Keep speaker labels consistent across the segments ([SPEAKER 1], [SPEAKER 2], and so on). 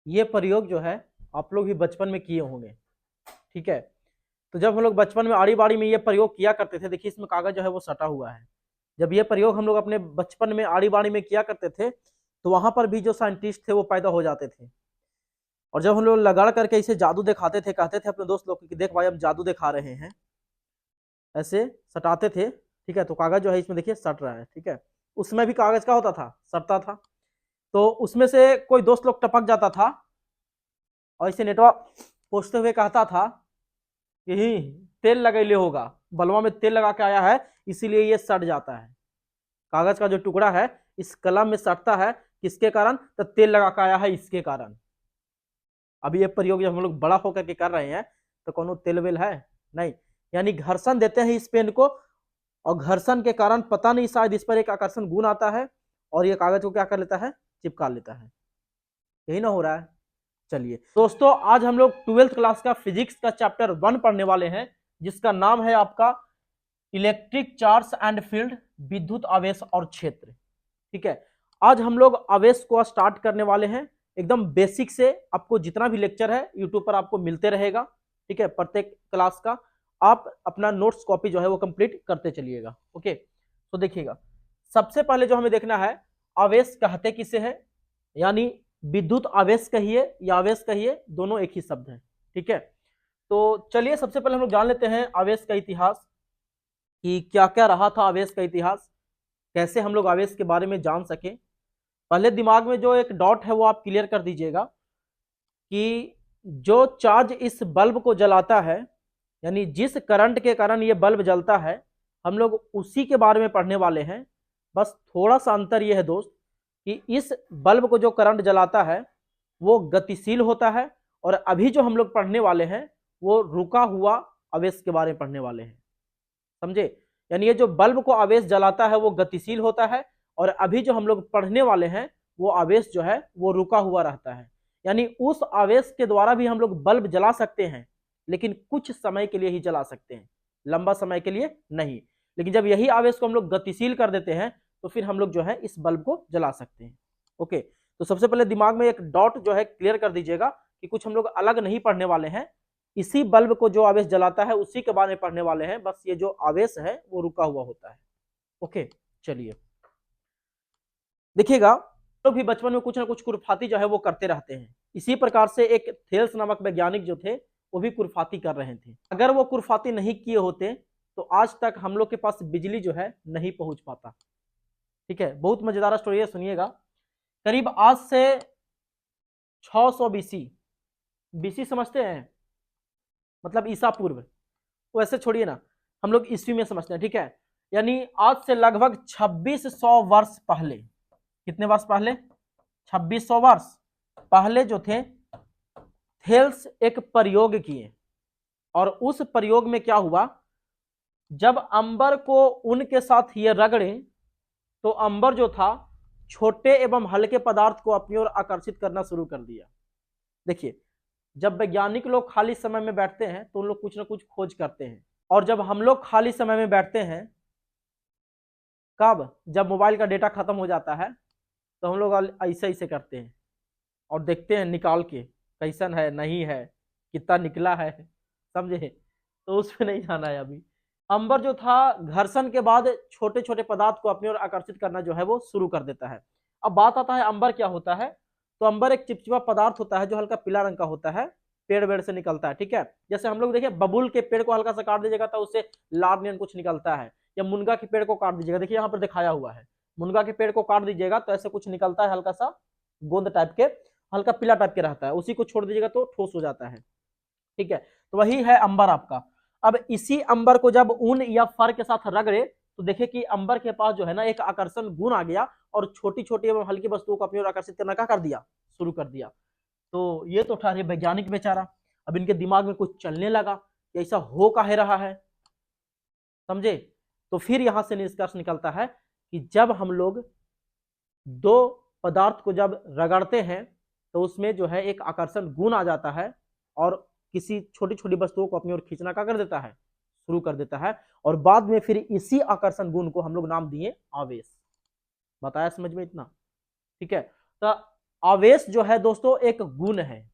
[SPEAKER 1] ये प्रयोग जो है आप लोग भी बचपन में किए होंगे, ठीक है। तो जब हम लोग बचपन में आड़ी बाड़ी में ये प्रयोग किया करते थे, देखिए इसमें कागज जो है वो सटा हुआ है। जब ये प्रयोग हम लोग अपने बचपन में आड़ी बाड़ी में किया करते थे तो वहां पर भी जो साइंटिस्ट थे वो पैदा हो जाते थे। और जब हम लोग लगड़ करके इसे जादू दिखाते थे, कहते थे अपने दोस्त लोग कि देख भाई हम जादू दिखा रहे हैं, ऐसे सटाते थे, ठीक है। तो कागज जो है इसमें देखिए सट रहा है, ठीक है। उसमें भी कागज का होता था, सटता था। तो उसमें से कोई दोस्त लोग टपक जाता था और इसे नेटवा पूछते हुए कहता था कि तेल लगैले होगा, बलवा में तेल लगा के आया है इसीलिए ये सट जाता है। कागज का जो टुकड़ा है इस कलम में सटता है, किसके कारण? तो तेल लगा के आया है इसके कारण। अभी ये प्रयोग जब हम लोग बड़ा होकर के कर रहे हैं तो कोनो तेल वेल है नहीं, यानी घर्षण देते हैं इस पेन को और घर्षण के कारण पता नहीं शायद इस पर एक आकर्षण गुण आता है और ये कागज को क्या कर लेता है? चिपका लेता है। यही ना हो रहा है। चलिए दोस्तों, आज हम लोग 12th क्लास का फिजिक्स का चैप्टर 1 पढ़ने वाले हैं, जिसका नाम है आपका इलेक्ट्रिक चार्ज एंड फील्ड, विद्युत आवेश और क्षेत्र, ठीक है। आज हम लोग आवेश को स्टार्ट करने वाले हैं एकदम बेसिक से। आपको जितना भी लेक्चर है यूट्यूब पर आपको मिलते रहेगा, ठीक है। प्रत्येक क्लास का आप अपना नोट्स कॉपी जो है वो कंप्लीट करते चलिएगा, ओके। तो देखिएगा, सबसे पहले जो हमें देखना है आवेश कहते किसे है, यानी विद्युत आवेश कहिए या आवेश कहिए, दोनों एक ही शब्द है, ठीक है। तो चलिए सबसे पहले हम लोग जान लेते हैं आवेश का इतिहास, कि क्या क्या रहा था आवेश का इतिहास, कैसे हम लोग आवेश के बारे में जान सके। पहले दिमाग में जो एक डॉट है वो आप क्लियर कर दीजिएगा कि जो चार्ज इस बल्ब को जलाता है, यानी जिस करंट के कारण ये बल्ब जलता है, हम लोग उसी के बारे में पढ़ने वाले हैं। बस थोड़ा सा अंतर यह है दोस्त कि इस बल्ब को जो करंट जलाता है वो गतिशील होता है, और अभी जो हम लोग पढ़ने वाले हैं वो रुका हुआ आवेश के बारे में पढ़ने वाले हैं, समझे। यानी ये जो बल्ब को आवेश जलाता है वो गतिशील होता है, और अभी जो हम लोग पढ़ने वाले हैं वो आवेश जो है वो रुका हुआ रहता है। यानी उस आवेश के द्वारा भी हम लोग बल्ब जला सकते हैं, लेकिन कुछ समय के लिए ही जला सकते हैं, लंबा समय के लिए नहीं। लेकिन जब यही आवेश को हम लोग गतिशील कर देते हैं तो फिर हम लोग जो है इस बल्ब को जला सकते हैं, ओके। तो सबसे पहले दिमाग में एक डॉट जो है क्लियर कर दीजिएगा कि कुछ हम लोग अलग नहीं पढ़ने वाले हैं, इसी बल्ब को जो आवेश जलाता है उसी के बारे में पढ़ने वाले हैं। बस ये जो आवेश है वो रुका हुआ होता है, ओके। चलिए देखिएगा, तो भी बचपन में कुछ ना कुछ कुरफाती जो है वो करते रहते हैं। इसी प्रकार से एक थेल्स नामक वैज्ञानिक जो थे वो भी कुरफाती कर रहे थे। अगर वो कुरफाती नहीं किए होते तो आज तक हम लोग के पास बिजली जो है नहीं पहुंच पाता, ठीक है। बहुत मजेदार स्टोरी है, सुनिएगा। करीब आज से 600 बीसी, बीसी समझते हैं मतलब ईसा पूर्व, वैसे छोड़िए ना, हम लोग ईस्वी में समझते हैं, ठीक है। यानी आज से लगभग 2600 वर्ष पहले, कितने वर्ष पहले? 2600 वर्ष पहले जो थे, थेल्स एक प्रयोग किए, और उस प्रयोग में क्या हुआ, जब अंबर को उनके साथ ये रगड़े तो अंबर जो था छोटे एवं हल्के पदार्थ को अपनी ओर आकर्षित करना शुरू कर दिया। देखिए, जब वैज्ञानिक लोग खाली समय में बैठते हैं तो उन लोग कुछ ना कुछ खोज करते हैं, और जब हम लोग खाली समय में बैठते हैं, कब? जब मोबाइल का डेटा खत्म हो जाता है तो हम लोग ऐसे ऐसे करते हैं और देखते हैं निकाल के कैसन है, नहीं है, कितना निकला है, समझे। तो उस पर नहीं जाना है अभी। अंबर जो था घर्षण के बाद छोटे छोटे पदार्थ को अपनी ओर आकर्षित करना जो है वो शुरू कर देता है। अब बात आता है अंबर क्या होता है। तो अंबर एक चिपचिपा पदार्थ होता है जो हल्का पीला रंग का होता है, पेड़ वेड़ से निकलता है, ठीक है। जैसे हम लोग देखिए बबूल के पेड़ को हल्का सा काट दीजिएगा तो उससे लाल नियन कुछ निकलता है, या मुनगा के पेड़ को काट दीजिएगा, देखिए यहाँ पर दिखाया हुआ है, मुनगा के पेड़ को काट दीजिएगा तो ऐसे कुछ निकलता है, हल्का सा गोंद टाइप के, हल्का पीला टाइप के रहता है, उसी को छोड़ दीजिएगा तो ठोस हो जाता है, ठीक है। तो वही है अंबर आपका। अब इसी अंबर को जब ऊन या फर के साथ रगड़े तो देखिए कि अंबर के पास जो है ना एक आकर्षण गुण आ गया, और छोटी छोटी एवं हल्की वस्तुओं को अपनी ओर आकर्षित करना क्या कर दिया, शुरू कर दिया। तो ये तो ठहरे वैज्ञानिक बेचारा, अब इनके दिमाग में कुछ चलने लगा कि ऐसा हो काहे रहा है, समझे। तो फिर यहां से निष्कर्ष निकलता है कि जब हम लोग दो पदार्थ को जब रगड़ते हैं तो उसमें जो है एक आकर्षण गुण आ जाता है, और किसी छोटी छोटी वस्तुओं को अपनी ओर खींचना क्या कर देता है, शुरू कर देता है। और बाद में फिर इसी आकर्षण गुण को हम लोग नाम दिए आवेश। बताया समझ में इतना, ठीक है। तो आवेश जो है दोस्तों एक गुण है,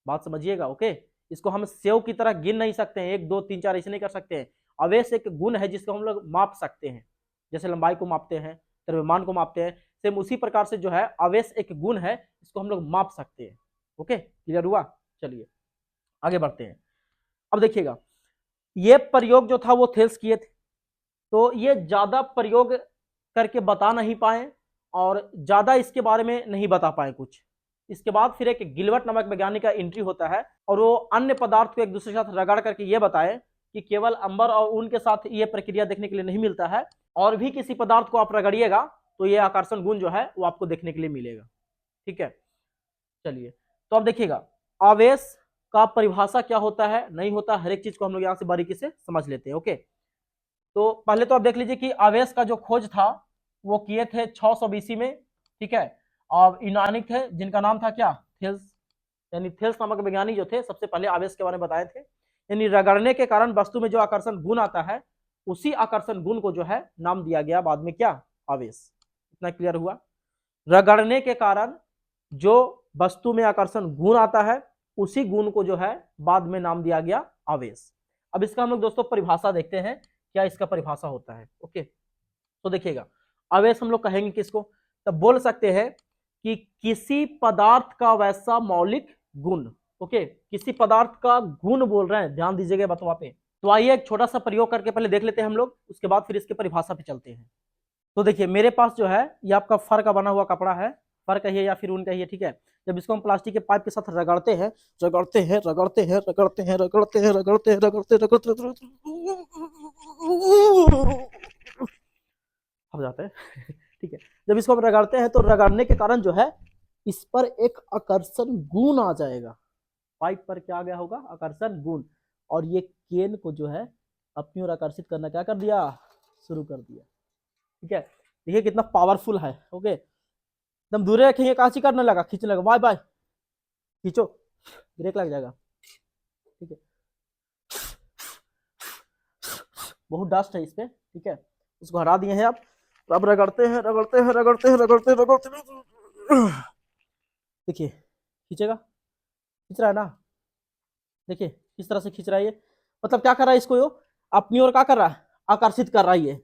[SPEAKER 1] बात समझिएगा। ओके, इसको हम सेव की तरह गिन नहीं सकते हैं, 1 2 3 4 ऐसे नहीं कर सकते हैं। आवेश एक गुण है जिसको हम लोग माप सकते हैं, जैसे लंबाई को मापते हैं, द्रव्यमान को मापते हैं, सेम उसी प्रकार से जो है आवेश एक गुण है, इसको हम लोग माप सकते हैं। ओके, क्लियर हुआ? चलिए आगे बढ़ते हैं। अब देखिएगा, ये प्रयोग जो था वो थेल्स किए थे, तो ये ज्यादा प्रयोग करके बता नहीं पाए और ज्यादा इसके बारे में नहीं बता पाए कुछ। इसके बाद फिर एक गिलबर्ट नामक वैज्ञानिक का एंट्री होता है और वो अन्य पदार्थ को एक दूसरे के साथ रगड़ करके ये बताए कि केवल अंबर और ऊन के साथ ये प्रक्रिया देखने के लिए नहीं मिलता है, और भी किसी पदार्थ को आप रगड़िएगा तो ये आकर्षण गुण जो है वो आपको देखने के लिए मिलेगा। ठीक है, चलिए तो अब देखिएगा आवेश का परिभाषा क्या होता है, नहीं होता, हर एक चीज को हम लोग यहाँ से बारीकी से समझ लेते हैं। ओके, तो पहले तो आप देख लीजिए कि आवेश का जो खोज था वो किए थे 600 बीसी में। ठीक है, और यूनानी थे जिनका नाम था क्या, थेल्स, यानी थेल्स नामक वैज्ञानिक जो थे सबसे पहले आवेश के बारे में बताए थे। यानी रगड़ने के कारण वस्तु में जो आकर्षण गुण आता है उसी आकर्षण गुण को जो है नाम दिया गया बाद में क्या, आवेश। इतना क्लियर हुआ? रगड़ने के कारण जो वस्तु में आकर्षण गुण आता है उसी गुण को जो है बाद में नाम दिया गया आवेश। अब इसका हम लोग दोस्तों परिभाषा देखते हैं, क्या इसका परिभाषा होता है। ओके, तो देखिएगा आवेश हम लोग कहेंगे किसको, तब बोल सकते हैं कि किसी पदार्थ का वैसा मौलिक गुण। ओके, किसी पदार्थ का गुण बोल रहे हैं, ध्यान दीजिएगा बतवा पे। तो आइए एक छोटा सा प्रयोग करके पहले देख लेते हैं हम लोग, उसके बाद फिर इसके परिभाषा पे चलते हैं। तो देखिए मेरे पास जो है ये आपका फर का बना हुआ कपड़ा है, फर कहिए या फिर ऊन कहिए। ठीक है, जब इसको हम प्लास्टिक के पाइप के साथ रगड़ते हैं रगड़ते हैं रगड़ते हैं रगड़ते हैं रगड़ते हैं रगड़ते हैं रगड़ते रगड़ते हो जाता है। ठीक है, जब इसको हम रगड़ते हैं तो रगड़ने के कारण जो है इस पर एक आकर्षण गुण आ जाएगा, पाइप पर क्या आ गया होगा, आकर्षण गुण, और ये केन को जो है अपनी ओर आकर्षित करना क्या कर दिया, शुरू कर दिया। ठीक है, देखिए कितना पावरफुल है। ओके, एकदम दूर रखेंगे, काशी करने लगा, खींचने लगा, बाय बाय, खींचो, ब्रेक लग जाएगा। ठीक है, बहुत डस्ट है इस पे। ठीक है, उसको हटा दिए हैं आप, तो अब रगड़ते हैं रगड़ते हैं रगड़ते हैं रगड़ते हैं रगड़ते हैं, देखिए खींचेगा, खींच रहा है ना, देखिए किस तरह से खींच रहा है ये, मतलब क्या कर रहा है इसको, यो अपनी ओर क्या कर रहा है, आकर्षित कर रहा है ये।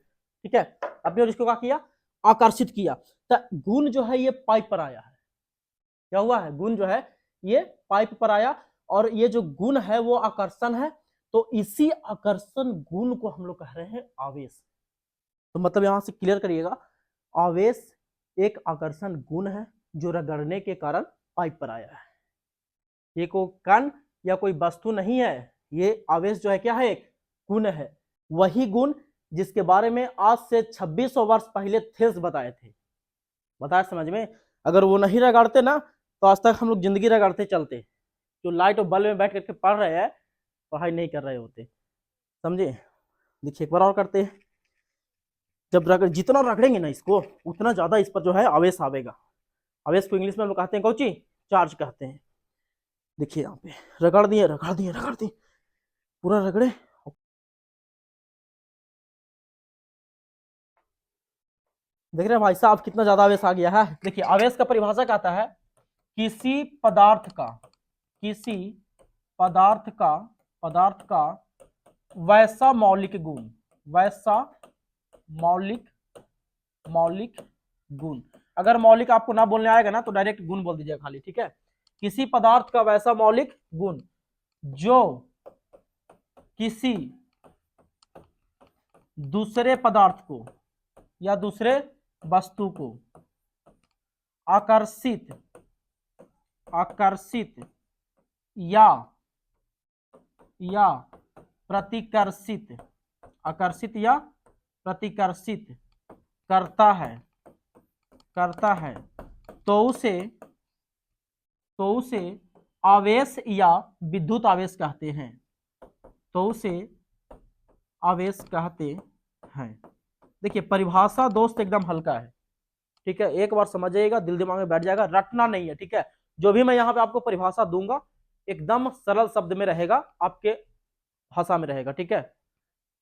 [SPEAKER 1] ठीक है, अपनी ओर इसको क्या किया, आकर्षित किया, तो गुण जो है ये पाइप पर आया है। क्या हुआ है, गुण जो है ये पाइप पर आया, और ये जो गुण है वो आकर्षण है, तो इसी आकर्षण गुण को हम लोग कह रहे हैं आवेश। तो मतलब यहां से क्लियर करिएगा, आवेश एक आकर्षण गुण है जो रगड़ने के कारण पाइप पर आया है। ये कोई कण या कोई वस्तु नहीं है, ये आवेश जो है क्या है, एक गुण है। वही गुण जिसके बारे में आज से 2600 वर्ष पहले थेल्स बताए थे। बताया समझ में? अगर वो नहीं रगड़ते ना तो आज तक हम लोग जिंदगी रगड़ते चलते, जो लाइट और बल्ब में बैठ करके पढ़ रहे हैं, पढ़ाई नहीं कर रहे होते। समझे? देखिए एक बार और करते हैं, जब जितना रगड़ेंगे ना इसको उतना ज्यादा इस पर जो है आवेश आवेगा। आवेश को इंग्लिश में हम लोग कहते हैं कौची, चार्ज कहते हैं। देखिए यहाँ पे रगड़ दिए रगड़ दिए रगड़ दिए, पूरा रगड़े, देख रहे हैं भाई साहब कितना ज्यादा आवेश आ गया है। देखिए आवेश का परिभाषा कहता है किसी पदार्थ का, किसी पदार्थ का वैसा मौलिक गुण, वैसा मौलिक गुण। अगर मौलिक आपको ना बोलने आएगा ना तो डायरेक्ट गुण बोल दीजिएगा खाली। ठीक है, किसी पदार्थ का वैसा मौलिक गुण जो किसी दूसरे पदार्थ को या दूसरे वस्तु को आकर्षित या प्रतिकर्षित, आकर्षित या प्रतिकर्षित करता है तो उसे आवेश या विद्युत आवेश कहते हैं, तो उसे आवेश कहते हैं। देखिए परिभाषा दोस्त एकदम हल्का है। ठीक है, एक बार समझिएगा, दिल दिमाग में बैठ जाएगा, रटना नहीं है। ठीक है, जो भी मैं यहाँ पे आपको परिभाषा दूंगा एकदम सरल शब्द में रहेगा, आपके भाषा में रहेगा। ठीक है,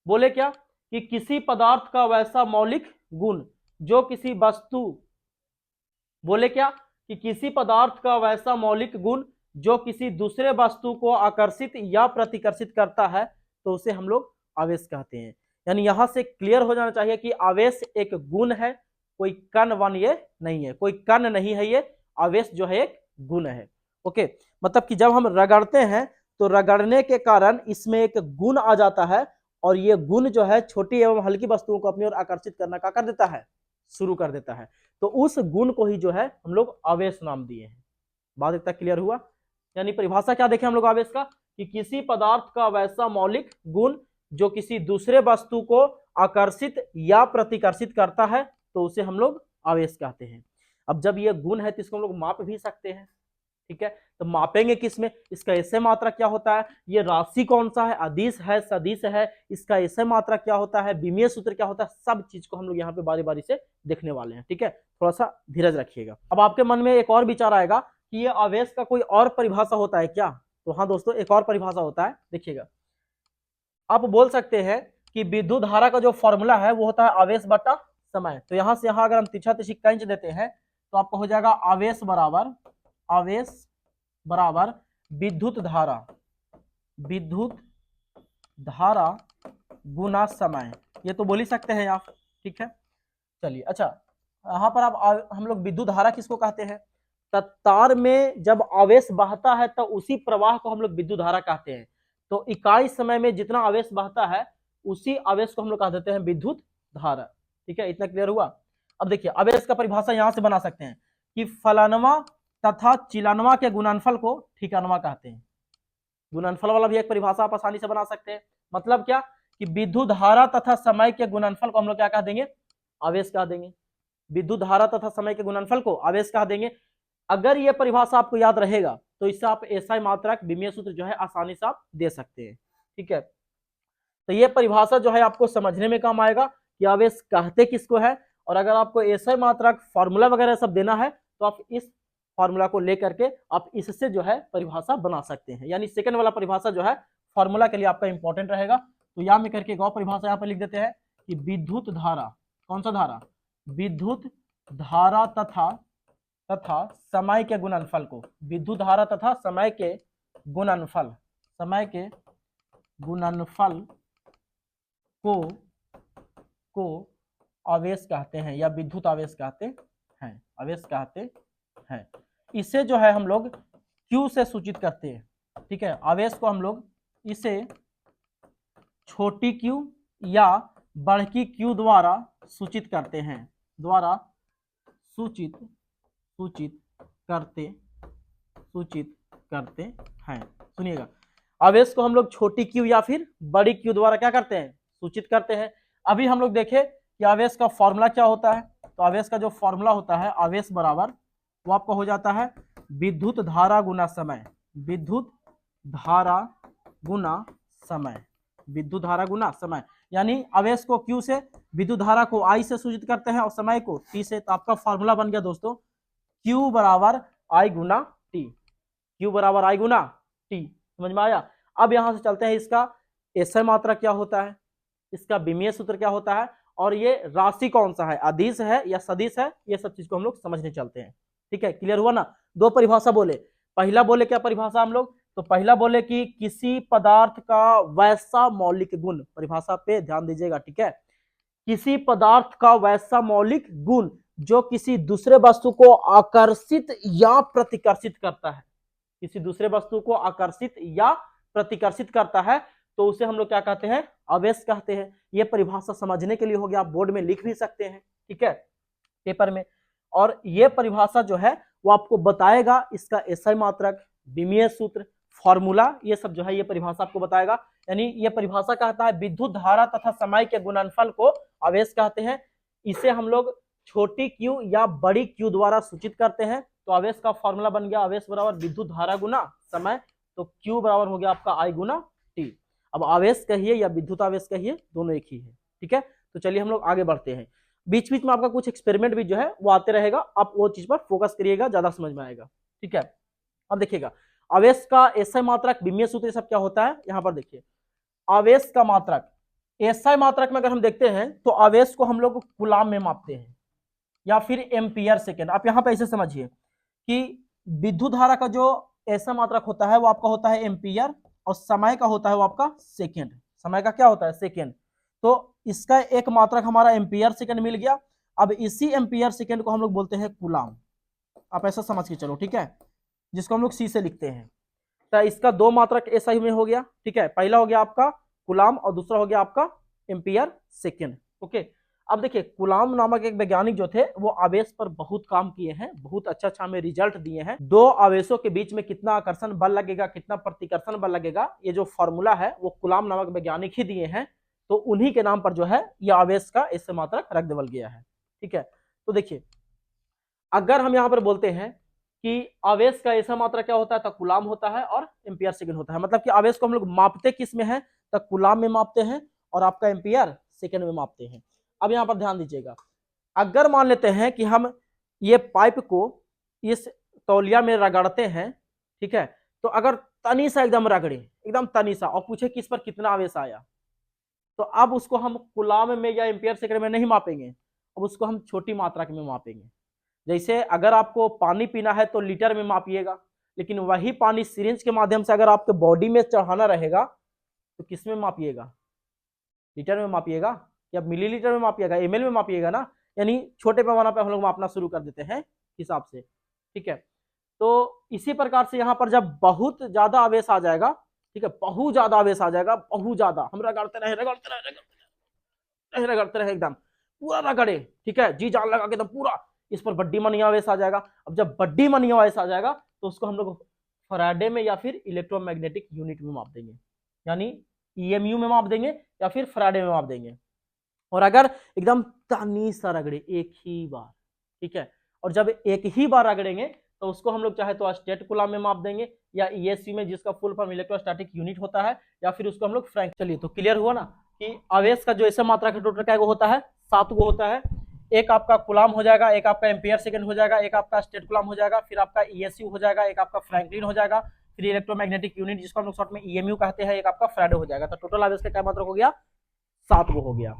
[SPEAKER 1] बोले क्या कि किसी पदार्थ का वैसा मौलिक गुण जो किसी वस्तु, बोले क्या कि किसी पदार्थ का वैसा मौलिक गुण जो किसी दूसरे वस्तु को आकर्षित या प्रतिकर्षित करता है तो उसे हम लोग आवेश कहते हैं। यानी यहां से क्लियर हो जाना चाहिए कि आवेश एक गुण है, कोई कण वन ये नहीं है, कोई कण नहीं है, ये आवेश जो है एक गुण है। ओके, मतलब कि जब हम रगड़ते हैं तो रगड़ने के कारण इसमें एक गुण आ जाता है और ये गुण जो है छोटी एवं हल्की वस्तुओं को अपनी ओर आकर्षित करना का कर देता है, शुरू कर देता है। तो उस गुण को ही जो है हम लोग आवेश नाम दिए हैं। बात इतना क्लियर हुआ? यानी परिभाषा क्या देखें हम लोग आवेश का, कि किसी पदार्थ का वैसा मौलिक गुण जो किसी दूसरे वस्तु को आकर्षित या प्रतिकर्षित करता है तो उसे हम लोग आवेश कहते हैं। अब जब ये गुण है तो इसको हम लोग माप भी सकते हैं, ठीक है। तो मापेंगे किसमें, इसका एसआई मात्रा क्या होता है, ये राशि कौन सा है, अदिश है, सदिश है, इसका एसआई मात्रा क्या होता है, विमीय सूत्र क्या होता है, सब चीज को हम लोग यहाँ पे बारी बारी से देखने वाले हैं, ठीक है। थोड़ा सा धीरज रखिएगा। अब आपके मन में एक और विचार आएगा कि ये आवेश का कोई और परिभाषा होता है क्या? तो हाँ दोस्तों, एक और परिभाषा होता है, देखिएगा। आप बोल सकते हैं कि विद्युत धारा का जो फॉर्मूला है वो होता है आवेश बटा समय। तो यहां से यहां अगर हम तिरछा तिरछी खींच देते हैं तो आपको हो जाएगा आवेश बराबर विद्युत धारा गुना समय। ये तो बोल ही सकते हैं आप, ठीक है। चलिए, अच्छा, यहाँ पर आप हम लोग विद्युत धारा किसको कहते हैं? तार में जब आवेश बहता है तो उसी प्रवाह को हम लोग विद्युत धारा कहते हैं। तो इकाई समय में जितना आवेश बहता है उसी आवेश को हम लोग कह देते हैं विद्युत धारा, ठीक है। इतना क्लियर हुआ? अब देखिए, आवेश का परिभाषा यहां से बना सकते हैं कि फलानवा तथा चिलानवा के गुणनफल को ठिकानवा कहते हैं। गुणनफल वाला भी एक परिभाषा आप आसानी से बना सकते हैं। मतलब क्या कि विद्युत धारा तथा समय के गुणनफल को हम लोग क्या कह देंगे? आवेश कह देंगे। विद्युत धारा तथा समय के गुणनफल को आवेश कह देंगे। अगर यह परिभाषा आपको याद रहेगा तो इससे आप एसआई मात्रक विमीय सूत्र जो है आसानी से आप दे सकते हैं, ठीक है। तो यह परिभाषा जो है आपको समझने में काम आएगा कि आवेश कहते किसको है। और अगर आपको एसआई मात्रक फॉर्मूला वगैरह सब देना है तो आप इस फॉर्मूला को लेकर के आप इससे जो है परिभाषा बना सकते हैं। यानी सेकंड वाला परिभाषा जो है फॉर्मूला के लिए आपका इंपॉर्टेंट रहेगा। तो यहाँ में करके एक और परिभाषा यहाँ पर लिख देते हैं कि विद्युत धारा, कौन सा धारा? विद्युत धारा तथा समय के गुणनफल को, विद्युत धारा तथा समय के गुणनफल को आवेश कहते हैं या विद्युत आवेश कहते हैं, आवेश कहते हैं। इसे जो है हम लोग Q से सूचित करते हैं, ठीक है। आवेश को हम लोग इसे छोटी q या बड़की q द्वारा सूचित करते हैं, सूचित करते हैं। सुनिएगा, आवेश को हम लोग छोटी q या फिर बड़ी q द्वारा क्या करते हैं? सूचित करते हैं। अभी हम लोग देखें कि आवेश का फॉर्मूला क्या होता है। तो आवेश का जो फॉर्मूला होता है, आवेश बराबर वो आपका हो जाता है विद्युत धारा गुना समय, विद्युत धारा गुना समय। यानी आवेश को Q से, विद्युत धारा को I से सूचित करते हैं और समय को T से। तो आपका फॉर्मूला बन गया दोस्तों Q बराबर I गुना T, Q बराबर I गुना T। समझ में आया? अब यहां से चलते हैं इसका एसआई मात्रा क्या होता है, इसका विमीय सूत्र क्या होता है, और ये राशि कौन सा है, अदिश है या सदिश है, ये सब चीज को हम लोग समझने चलते हैं, ठीक है। क्लियर हुआ ना? दो परिभाषा बोले। पहला बोले क्या परिभाषा हम लोग? तो पहला बोले कि किसी पदार्थ का वैसा मौलिक गुण, परिभाषा पे ध्यान दीजिएगा, ठीक है। किसी पदार्थ का वैसा मौलिक गुण जो किसी दूसरे वस्तु को आकर्षित या प्रतिकर्षित करता है, किसी दूसरे वस्तु को आकर्षित या प्रतिकर्षित करता है तो उसे हम लोग क्या कहते हैं? आवेश कहते हैं। यह परिभाषा समझने के लिए हो गया, आप बोर्ड में लिख भी सकते हैं, ठीक है, पेपर में। और यह परिभाषा जो है वो आपको बताएगा इसका एसआई मात्रक, विमीय सूत्र, फॉर्मूला, ये सब जो है ये परिभाषा आपको बताएगा। यानी ये परिभाषा कहता है विद्युत धारा तथा समय के गुणनफल को आवेश कहते हैं। इसे हम लोग छोटी q या बड़ी q द्वारा सूचित करते हैं। तो आवेश का फॉर्मूला बन गया आवेश बराबर विद्युत धारा गुना समय। तो q बराबर हो गया आपका I गुना T। अब आवेश कहिए या विद्युत आवेश कहिए, दोनों एक ही है, ठीक है। तो चलिए हम लोग आगे बढ़ते हैं। बीच बीच में आपका कुछ एक्सपेरिमेंट भी जो है वो आते रहेगा, आप वो चीज पर फोकस करिएगा, ज्यादा समझ में आएगा, ठीक है। अब देखिएगा आवेश का एसआई मात्रक, विमीय सूत्र, सब क्या होता है। यहां पर देखिए आवेश का मात्रक, एसआई मात्रक में अगर हम देखते हैं तो आवेश को हम लोग कूलाम में मापते हैं या फिर एम्पियर सेकेंड। आप यहां पर ऐसे समझिए कि विद्युत धारा का जो ऐसा मात्रक होता है वो आपका होता है एम्पियर, और समय का होता है वो आपका सेकेंड। समय का क्या होता है? सेकेंड। तो इसका एक मात्रक हमारा एम्पियर सेकेंड मिल गया। अब इसी एम्पियर सेकेंड को हम लोग बोलते हैं कूलाम। आप ऐसा समझ के चलो, ठीक है, जिसको हम लोग सी से लिखते हैं। तो इसका दो मात्रक एसआई में हो गया, ठीक है, पहला हो गया आपका कूलाम और दूसरा हो गया आपका एम्पियर सेकेंड। ओके, अब देखिए कूलाम नामक एक वैज्ञानिक जो थे वो आवेश पर बहुत काम किए हैं, बहुत अच्छा अच्छा हमें रिजल्ट दिए हैं। दो आवेशों के बीच में कितना आकर्षण बल लगेगा, कितना प्रतिकर्षण बल लगेगा, ये जो फॉर्मूला है वो कूलाम नामक वैज्ञानिक ही दिए हैं। तो उन्हीं के नाम पर जो है ये आवेश का ऐसे मात्रक रख देवल गया है, ठीक है। तो देखिए अगर हम यहाँ पर बोलते हैं कि आवेश का ऐसा मात्रा क्या होता है, तो कूलाम होता है और एम्पियर सेकेंड होता है। मतलब कि आवेश को हम लोग मापते किस में है, तो कूलाम में मापते हैं और आपका एम्पियर सेकेंड में मापते हैं। अब यहाँ पर ध्यान दीजिएगा, अगर मान लेते हैं कि हम ये पाइप को इस तौलिया में रगड़ते हैं, ठीक है, तो अगर तनी सा एकदम रगड़े, एकदम तनी सा, और पूछे कि इस पर कितना आवेश आया, तो अब उसको हम कूलाम में या एम्पियर सेकेंड में नहीं मापेंगे, अब उसको हम छोटी मात्रा में मापेंगे। जैसे अगर आपको पानी पीना है तो लीटर में मापिएगा, लेकिन वही पानी सिरिंज के माध्यम से अगर आपके बॉडी में चढ़ाना रहेगा तो किस में मापिएगा? लीटर में मापिएगा या मिलीलीटर में मापिएगा, एमएल में मापिएगा ना। यानी छोटे पैमाना पे हम लोग मापना शुरू कर देते हैं हिसाब से, ठीक है। तो इसी प्रकार से यहाँ पर जब बहुत ज्यादा आवेश आ जाएगा, ठीक है, बहुत ज्यादा आवेश आ जाएगा, बहुत ज्यादा, हम रगड़ते रहे रगड़ते रहे रगड़ते रहे रगड़ते रहे एकदम पूरा रगड़े, ठीक है, जी जान लगा के एकदम पूरा, इस पर बड्डी मनी आवेश आ जाएगा। अब जब बड्डी मनी आवेश आ जाएगा तो उसको हम लोग फराडे में या फिर इलेक्ट्रोमैग्नेटिक यूनिट में माप देंगे, यानी ईएमयू में माप देंगे या फिर फराडे में माप देंगे। और अगर एकदम तनी सा रगड़े एक ही बार, ठीक है, और जब एक ही बार रगड़ेंगे तो उसको हम लोग चाहे तो स्टेट कूलाम में माप देंगे या ईएसयू में, जिसका फुल फॉर्म इलेक्ट्रोस्टैटिक यूनिट होता है, या फिर उसको हम लोग फ्रैंक। चलिए तो क्लियर हुआ ना कि आवेश का जो ऐसा मात्रा का टोटल क्या होता है, 7 गो होता है। एक आपका कूलाम हो जाएगा, एक आपका एम्पियर सेकेंड हो जाएगा, एक आपका स्टेट कूलाम हो जाएगा, फिर आपका ईएसयू हो जाएगा, एक आपका फ्रैंकलिन हो जाएगा, फिर इलेक्ट्रोमैग्नेटिक यूनिट जिसको हम लोग शॉर्ट में ईएमयू कहते हैं, एक आपका फ्राडे हो जाएगा। तो टोटल आवेश का क्या मात्रा हो गया? 7 गो हो गया।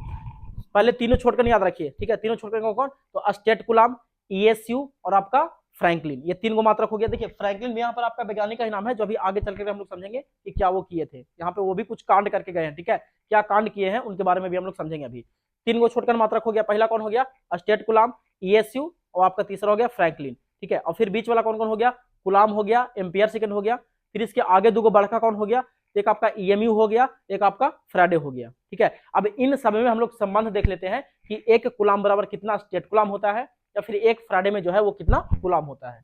[SPEAKER 1] पहले तीनों छोड़कर याद रखिए, ठीक है, तीनों छोड़कर कौन? तो स्टेट कूलाम, ईएसयू और आपका फ्रैंकलिन, ये 3 गो मात्रक हो गया। देखिए फ्रैंकलिन भी यहाँ पर आपका वैज्ञानिक का ही नाम है, जो अभी आगे चल कर हम लोग समझेंगे कि क्या वो किए थे। यहाँ पे वो भी कुछ कांड करके गए हैं, ठीक है, क्या कांड किए हैं उनके बारे में भी हम लोग समझेंगे अभी। 3 गो छोड़कर मात्रक हो गया, पहला कौन हो गया? स्टेट कूलाम, ईएसयू और आपका तीसरा हो गया फ्रैंकलिन, ठीक है। और फिर बीच वाला कौन कौन हो गया? कूलाम हो गया, एम्पियर सेकेंड हो गया, फिर इसके आगे 2 गो बड़का कौन हो गया? एक आपका ईएमयू हो गया, एक आपका फ्राडे हो गया, ठीक है। अब इन सब में हम लोग संबंध देख लेते हैं कि एक कूलाम बराबर कितना स्टेट कूलाम होता है, या फिर एक फ्राडे में जो है वो कितना कूलाम होता है।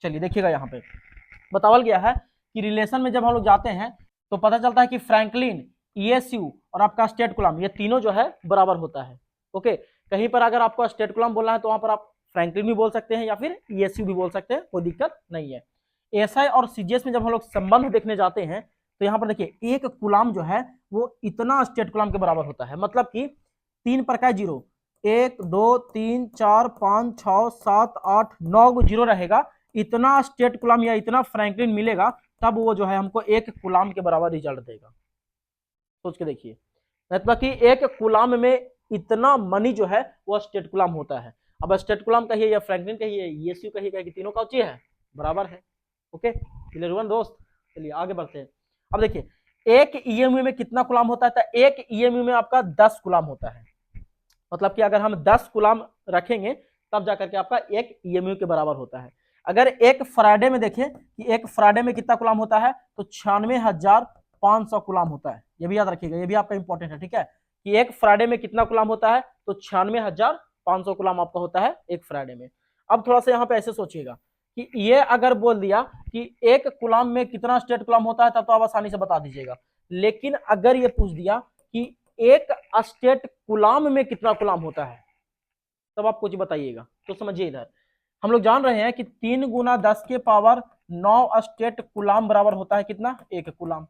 [SPEAKER 1] चलिए देखिएगा, यहाँ पे बतावल गया है कि रिलेशन में जब हम लोग जाते हैं तो पता चलता है कि फ्रैंकलिन, ईएसयू और आपका स्टेट कूलाम, ये तीनों जो है बराबर होता है। ओके, कहीं पर अगर आपको स्टेट कूलाम बोलना है तो वहां पर आप फ्रैंकलिन भी बोल सकते हैं या फिर ईएसयू भी बोल सकते हैं, कोई दिक्कत नहीं है। एसआई और सीजीएस में जब हम लोग संबंध देखने जाते हैं तो यहाँ पर देखिए एक कूलाम जो है वो इतना स्टेट कूलाम के बराबर होता है। मतलब कि 3 पर का जीरो, 1 2 3 4 5 6 7 8 9 जीरो रहेगा, इतना स्टेट कूलाम या इतना फ्रैंकलिन मिलेगा, तब वो जो है हमको एक कूलाम के बराबर रिजल्ट देगा। सोच के देखिए, मतलब कि एक कूलाम में इतना मनी जो है वो स्टेट कूलाम होता है। अब स्टेट कूलाम कहिए या फ्रैंकलिन कहिए, ईएसयू कहिए, कि तीनों का उच्च है, बराबर है। ओके, क्लियर हुआ दोस्त? चलिए आगे बढ़ते हैं। अब देखिए एक ईएमयू में कितना कूलाम होता है? तो एक ईएमयू में आपका 10 कूलाम होता है। मतलब कि अगर हम 10 कूलाम रखेंगे तब जाकर के आपका एक ईएमयू के बराबर होता है। अगर एक फराडे में देखें कि एक फराडे में कितना कूलाम होता है, तो 96,500 कूलाम होता है। ये भी याद रखिएगा, ये भी आपका इंपॉर्टेंट है, ठीक है, कि एक फराडे में कितना कूलाम होता है, तो 96,500 कूलाम आपका होता है एक फराडे में। अब थोड़ा सा यहाँ पे ऐसे सोचिएगा कि ये अगर बोल दिया कि एक कूलाम में कितना स्टेट कूलाम होता है, तब तो आप आसानी से बता दीजिएगा। लेकिन अगर ये पूछ दिया कि एक स्टेट कूलाम में कितना कूलाम होता है, तब आप कुछ बताइएगा। तो समझिए, इधर हम लोग जान रहे हैं कि 3 गुना 10 के पावर 9 स्टेट कूलाम बराबर होता है कितना? 1 कूलाम।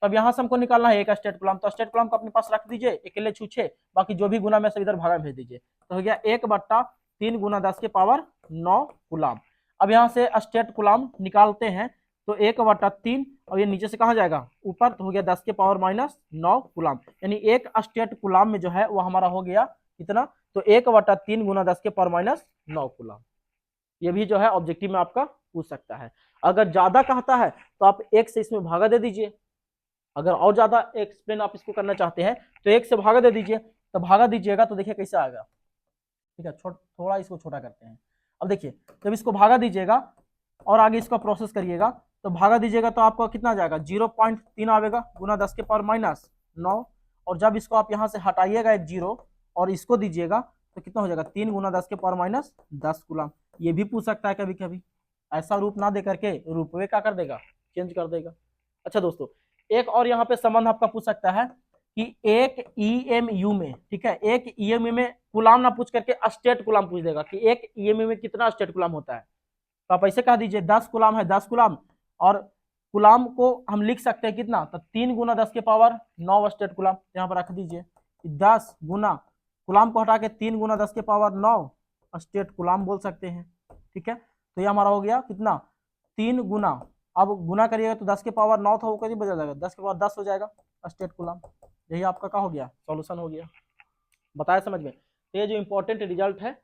[SPEAKER 1] तब यहां से हमको निकालना है एक स्टेट कूलाम, तो स्टेट कूलाम को अपने पास रख दीजिए, अकेले छूछे, बाकी जो भी गुना में से इधर भागा भेज दीजिए। तो हो गया 1/3 गुना 10 के पावर 9 कूलाम। अब यहाँ से स्टेट कूलाम निकालते हैं, तो 1/3 और ये नीचे से कहा जाएगा ऊपर, तो हो गया 10 के पावर -9 कूलाम। यानी एक स्टेट कूलाम में जो है वो हमारा हो गया कितना? तो 1/3 गुना 10 के पावर -9 कूलाम। ये भी जो है ऑब्जेक्टिव में आपका पूछ सकता है। अगर ज्यादा कहता है तो आप 1 से इसमें भागा दे दीजिए। अगर और ज्यादा एक्सप्लेन आप इसको करना चाहते हैं तो 1 से भागा दे दीजिए, तो भागा दीजिएगा तो देखिए कैसे आएगा। ठीक है, थोड़ा इसको छोटा करते हैं। अब देखिए जब इसको भागा दीजिएगा और आगे इसका प्रोसेस करिएगा तो भागा दीजिएगा तो आपको कितना आ जाएगा 0.3 आएगा गुना 10 के पावर माइनस 9। और जब इसको आप यहाँ से हटाइएगा एक जीरो और इसको दीजिएगा तो कितना हो जाएगा 3 गुना 10 के पावर माइनस 10 कूलम। ये भी पूछ सकता है कभी कभी, ऐसा रूप ना दे करके रूपवे क्या कर देगा, चेंज कर देगा। अच्छा दोस्तों, एक और यहाँ पे संबंध आपका पूछ सकता है कि एक ईएमयू में, ठीक है, एक ईएमयू में कूलम ना पूछ करके स्टेट कूलम पूछ देगा कि एक ईएमयू में कितना स्टेट कूलम होता है। तो आप ऐसे कह दीजिए 10 कूलम है 10 कूलम, और कूलम को हम लिख सकते हैं कितना, तो 3 गुना 10 के पावर 9 स्टेट कूलम। यहाँ पर रख दीजिए 10 गुना कूलम को हटा के 3 गुना 10 के पावर 9 स्टेट कूलम बोल सकते हैं। ठीक है, तो ये हमारा हो गया कितना 3 गुना, अब गुना करिएगा तो 10 के पावर 9 था वो कैसे बदल जाएगा 10 के पावर 10 हो जाएगा स्टेट कूलम। यही आपका क्या हो गया, सॉल्यूशन हो गया। बताया समझ में। तो ये जो इंपॉर्टेंट रिजल्ट है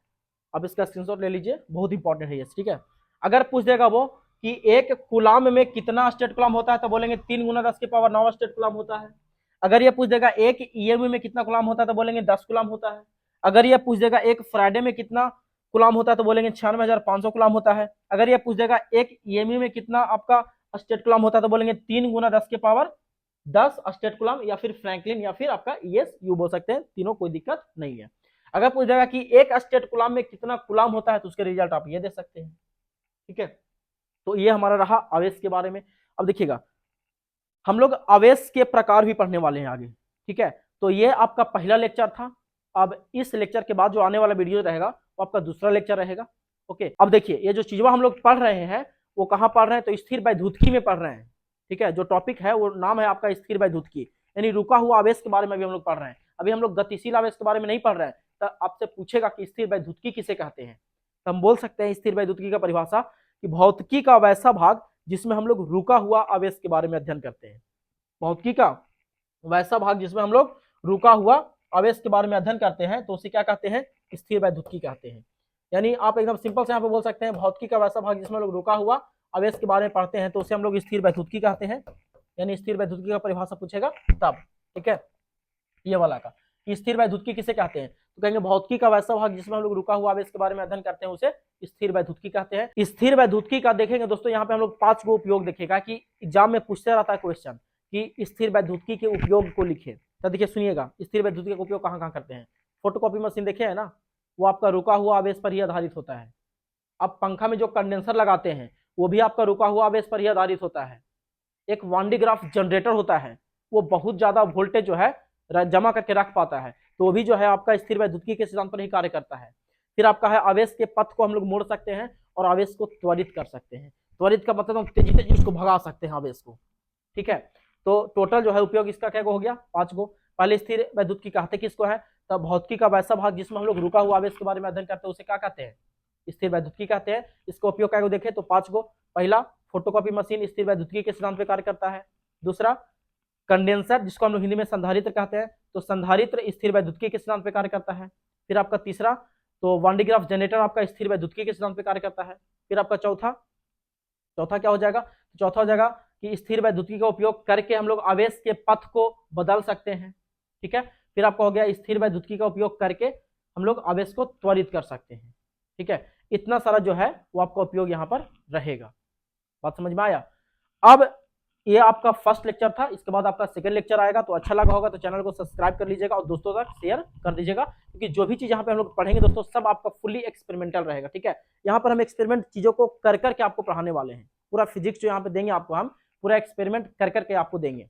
[SPEAKER 1] अब इसका स्क्रीनशॉट ले लीजिए, बहुत इंपॉर्टेंट है ये। ठीक है, अगर पूछ देगा वो कि एक कूलम में कितना स्टेट कूलम होता है तो बोलेंगे 3 गुना 10 के पावर 9 स्टेट कूलम होता है। अगर ये पूछ देगा एक ईएमयू में कितना कूलम होता है तो बोलेंगे 10 कूलम होता है। अगर ये पूछ देगा एक फ्राइडे में कितना कूलम होता है तो बोलेंगे 96,500 कूलम होता है। अगर ये पूछ देगा एक ईएमयू में कितना आपका स्टेट कूलम होता है तो बोलेंगे 3 गुना 10 के पावर 10 स्टेट कूलम, या फिर फ्रैंकलिन, या फिर आपका ईएसयू बोल सकते हैं, तीनों कोई दिक्कत नहीं है। अगर पूछ जाएगा कि एक स्टेट कूलम में कितना कूलम होता है तो उसके रिजल्ट आप ये दे सकते हैं। ठीक है, तो ये हमारा रहा आवेश के बारे में। अब देखिएगा हम लोग आवेश के प्रकार भी पढ़ने वाले हैं आगे। ठीक है, तो ये आपका पहला लेक्चर था। अब इस लेक्चर के बाद जो आने वाला वीडियो रहेगा वो आपका दूसरा लेक्चर रहेगा। ओके, अब देखिए ये जो चीजें हम लोग पढ़ रहे हैं वो कहाँ पढ़ रहे हैं, तो स्थिर वैद्युतिकी में पढ़ रहे हैं। ठीक है, जो टॉपिक है वो नाम है आपका स्थिर वैद्युतिकी, यानी रुका हुआ आवेश के बारे में भी हम लोग पढ़ रहे हैं। अभी हम लोग गतिशील आवेश के बारे में नहीं पढ़ रहे हैं। तो आपसे पूछेगा कि स्थिर वैद्युतिकी किसे कहते हैं, तो हम बोल सकते हैं स्थिर वैद्युतिकी का परिभाषा कि भौतिकी का वैसा भाग जिसमें हम लोग रुका हुआ आवेश के बारे में अध्ययन करते हैं। भौतिकी का वैसा भाग जिसमें हम लोग रुका हुआ आवेश के बारे में अध्ययन करते हैं तो उसे क्या कहते हैं, स्थिर वैद्युतिकी कहते हैं। यानी आप एकदम सिंपल से यहाँ पे बोल सकते हैं भौतिकी का वैसा भाग जिसमें हम लोग रुका हुआ आवेश के बारे में पढ़ते हैं तो उसे हम लोग स्थिर वैद्युतिकी कहते हैं। यानी स्थिर वैद्युतिकी का परिभाषा पूछेगा तब। ठीक है, ये वाला का कि स्थिर वैद्युतिकी किसे कहते हैं, तो कहेंगे भौतिकी का वैसा भाग जिसमें हम लोग रुका हुआ आवेश के बारे में अध्ययन करते हैं उसे स्थिर वैद्युतिकी कहते हैं। स्थिर वैद्युतिकी का देखेंगे दोस्तों, यहाँ पे हम लोग 5 गो उपयोग देखेगा कि एग्जाम में पूछते रहता है क्वेश्चन कि स्थिर वैद्युतिकी के उपयोग को लिखे। तो देखिए सुनिएगा, स्थिर वैद्युतिकी का उपयोग कहाँ कहाँ करते हैं। फोटोकॉपी मशीन देखे है ना, वो आपका रुका हुआ आवेश पर ही आधारित होता है। अब पंखा में जो कंडेंसर लगाते हैं वो भी आपका रुका हुआ आवेश पर ही आधारित होता है। एक वांडीग्राफ जनरेटर होता है, वो बहुत ज्यादा वोल्टेज जो है जमा करके रख पाता है, तो वो भी जो है आपका स्थिर वैद्युतिकी के सिद्धांत पर ही कार्य करता है। फिर आपका है आवेश के पथ को हम लोग मोड़ सकते हैं और आवेश को त्वरित कर सकते हैं। त्वरित का मतलब हम तेजी तेजी उसको भगा सकते हैं आवेश को। ठीक है, तो टोटल जो है उपयोग इसका क्या हो गया 5 गो। पहले स्थिर वैद्युतिकी कहते किसको है, तो भौतिकी का वैसा भाग जिसमें हम लोग रुका हुआ आवेश के बारे में अध्ययन करते हैं उसे क्या कहते हैं, स्थिर वैद्युतिकी कहते हैं। इसका उपयोग क्या देखें तो 5 गो। पहला फोटोकॉपी मशीन स्थिर वैद्युतिकी के सिद्धांत पर कार्य करता है। दूसरा कंडेंसर जिसको हम लोग हिंदी में संधारित्र कहते हैं, तो संधारित्र स्थिर वैद्युतिकी के सिद्धांत पर कार्य करता है। फिर आपका तीसरा तो वांडीग्राफ जनरेटर आपका स्थिर वैद्युतिकी के सिद्धांत पर कार्य करता है। फिर आपका चौथा क्या हो जाएगा, चौथा हो जाएगा कि स्थिर वैद्युतिकी का उपयोग करके हम लोग आवेश के पथ को बदल सकते हैं। ठीक है, फिर आपका हो गया स्थिर वैद्युतिकी का उपयोग करके हम लोग आवेश को त्वरित कर सकते हैं। ठीक है, इतना सारा जो है वो आपका उपयोग यहाँ पर रहेगा। बात समझ में आया। अब ये आपका फर्स्ट लेक्चर था, इसके बाद आपका सेकंड लेक्चर आएगा। तो अच्छा लगा होगा तो चैनल को सब्सक्राइब कर लीजिएगा और दोस्तों तक शेयर कर दीजिएगा, क्योंकि जो भी चीज यहाँ पे हम लोग पढ़ेंगे दोस्तों सब आपका फुल्ली एक्सपेरिमेंटल रहेगा। ठीक है, यहाँ पर हम एक्सपेरिमेंट चीजों को कर करके आपको पढ़ाने वाले हैं। पूरा फिजिक्स जो यहाँ पे देंगे आपको, हम पूरा एक्सपेरिमेंट कर करके आपको देंगे।